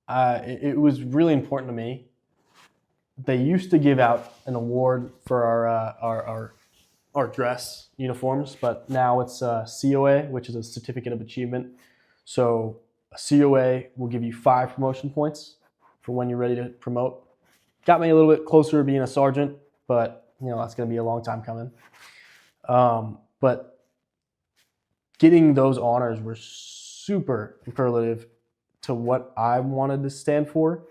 It was really important to me. They used to give out an award for our dress uniforms, but now it's a COA, which is a certificate of achievement. So a COA will give you 5 promotion points for when you're ready to promote. Got me a little bit closer to being a sergeant, but that's going to be a long time coming. But getting those honors were super superlative to what I wanted to stand for.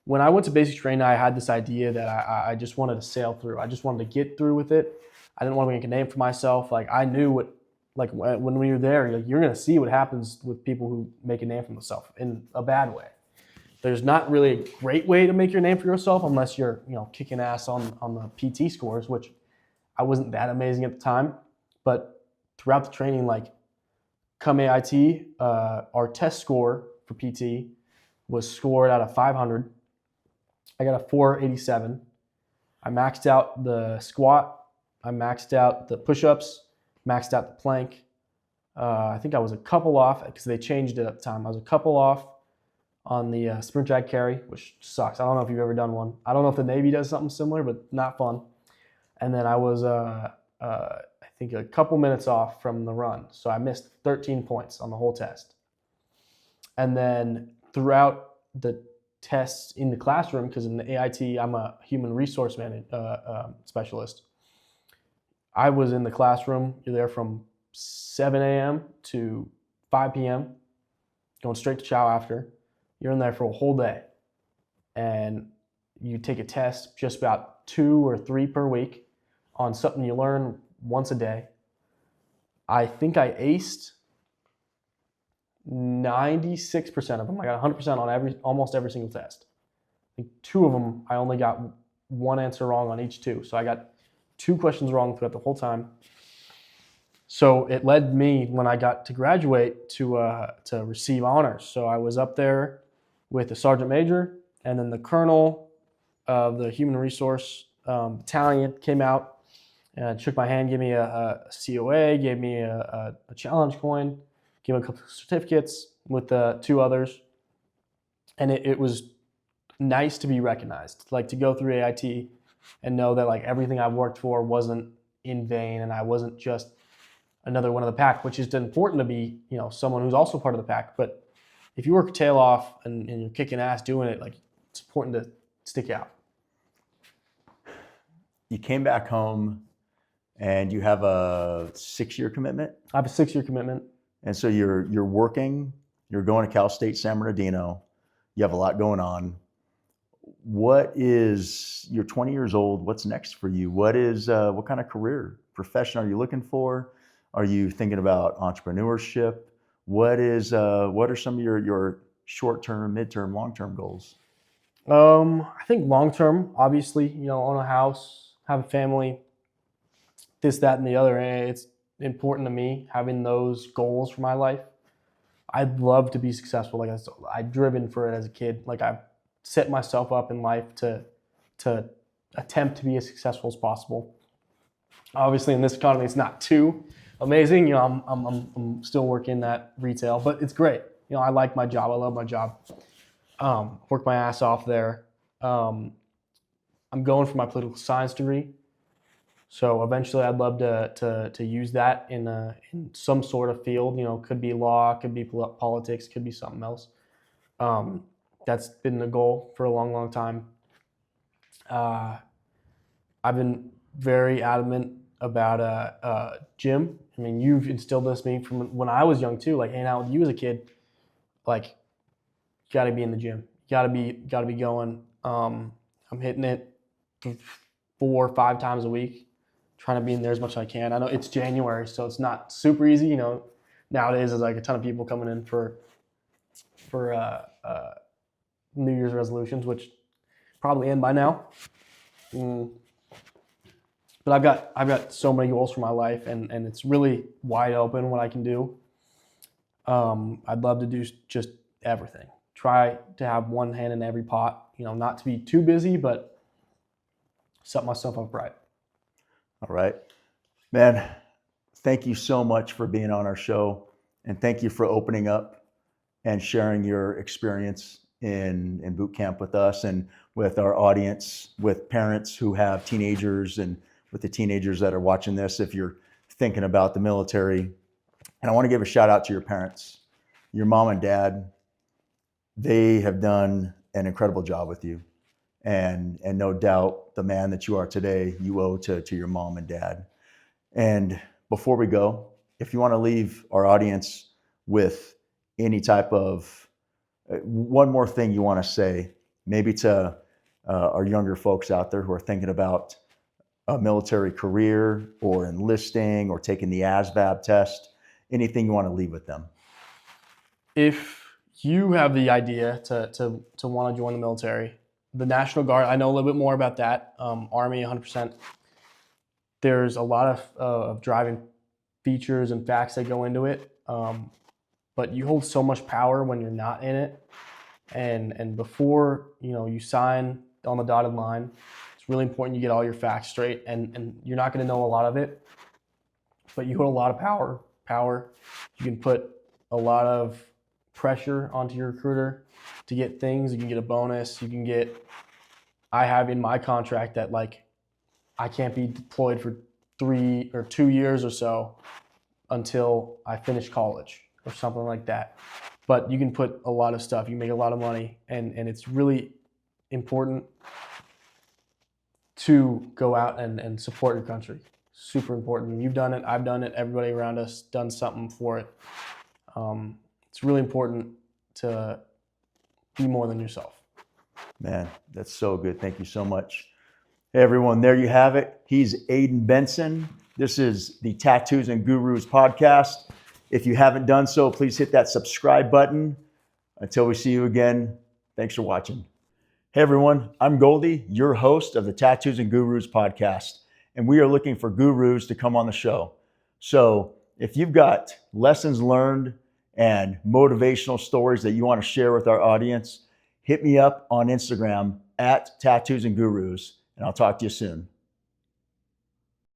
When I went to basic training, I had this idea that I just wanted to sail through. I just wanted to get through with it. I didn't want to make a name for myself. Like, I knew what, like, when we were there, you're going to see what happens with people who make a name for themselves in a bad way. There's not really a great way to make your name for yourself unless you're, kicking ass on the PT scores, which I wasn't that amazing at the time. But throughout the training, come AIT, our test score for PT was scored out of 500. I got a 487. I maxed out the squat. I maxed out the push-ups, maxed out the plank. I think I was a couple off, because they changed it at the time. I was a couple off on the sprint drag carry, which sucks. I don't know if you've ever done one. I don't know if the Navy does something similar, but not fun. And then I was, I think, a couple minutes off from the run. So I missed 13 points on the whole test. And then throughout the tests in the classroom, because in the AIT, I'm a human resource specialist. I was in the classroom. You're there from 7 a.m. to 5 p.m., going straight to chow after. You're in there for a whole day. And you take a test just about 2 or 3 per week on something you learn once a day. I think I aced 96% of them. I got 100% on almost every single test. I think 2 of them, I only got 1 answer wrong on each 2. So I got 2 questions wrong throughout the whole time. So it led me, when I got to graduate, to receive honors. So I was up there with the sergeant major, and then the colonel of the human resource battalion came out and shook my hand, gave me a COA, gave me a challenge coin, gave me a couple of certificates with the 2 others. And it was nice to be recognized, to go through AIT and know that everything I've worked for wasn't in vain, and I wasn't just another one of the pack, which is important to be, someone who's also part of the pack. But if you work your tail off and you're kicking ass doing it, it's important to stick out. You came back home and you have a 6-year commitment? I have a 6-year commitment. And so you're working, you're going to Cal State San Bernardino. You have a lot going on. You're 20 years old. What's next for you? What kind of career, profession are you looking for? Are you thinking about entrepreneurship? What are some of your short-term, mid-term, long-term goals? I think long-term, obviously, own a house, have a family, this, that, and the other. It's important to me having those goals for my life. I'd love to be successful. I've driven for it as a kid. I've set myself up in life to attempt to be as successful as possible. Obviously, in this economy, it's not too amazing. You know, I'm still working that retail, but it's great. You know, I like my job. I love my job. Work my ass off there. I'm going for my political science degree. So eventually, I'd love to use that in some sort of field. You know, could be law, could be politics, could be something else. That's been the goal for a long, long time. I've been very adamant about gym. I mean, you've instilled this in me from when I was young too. Like hanging out with you as a kid, like you got to be in the gym. You got to be going. I'm hitting it 4 or 5 times a week, trying to be in there as much as I can. I know it's January, so it's not super easy. You know, nowadays there's like a ton of people coming in for New Year's resolutions, which probably end by now. But I've got so many goals for my life, and it's really wide open what I can do. I'd love to do just everything. Try to have one hand in every pot. You know, not to be too busy, but set myself up right. All right, man. Thank you so much for being on our show, and thank you for opening up and sharing your experience in boot camp with us and with our audience, with parents who have teenagers, and with the teenagers that are watching this. If you're thinking about the military, and I want to give a shout out to your parents, your mom and dad. They have done an incredible job with you, and no doubt the man that you are today, you owe to your mom and dad. And before we go, if you want to leave our audience with any type of one more thing you want to say, maybe to our younger folks out there who are thinking about a military career or enlisting or taking the ASVAB test, anything you want to leave with them? If you have the idea to want to join the military, the National Guard, I know a little bit more about that. Army, 100%. There's a lot of driving features and facts that go into it. But you hold so much power when you're not in it. And before you sign on the dotted line, it's really important you get all your facts straight. And you're not going to know a lot of it, but you hold a lot of power. You can put a lot of pressure onto your recruiter to get things. You can get a bonus. I have in my contract that I can't be deployed for 3 or 2 years or so until I finish college or something like that. But you can put a lot of stuff. You make a lot of money, and it's really important to go out and support your country. Super important. You've done it. I've done it. Everybody around us done something for it. It's really important to be more than yourself. Man, that's so good. Thank you so much. Hey, everyone, there you have it. He's Aden Benson. This is the Tattoos and Gurus podcast. If you haven't done so, please hit that subscribe button. Until we see you again, thanks for watching. Hey, everyone, I'm Goldie, your host of the Tattoos and Gurus podcast, and we are looking for gurus to come on the show. So if you've got lessons learned and motivational stories that you want to share with our audience, hit me up on Instagram at Tattoos and Gurus, and I'll talk to you soon.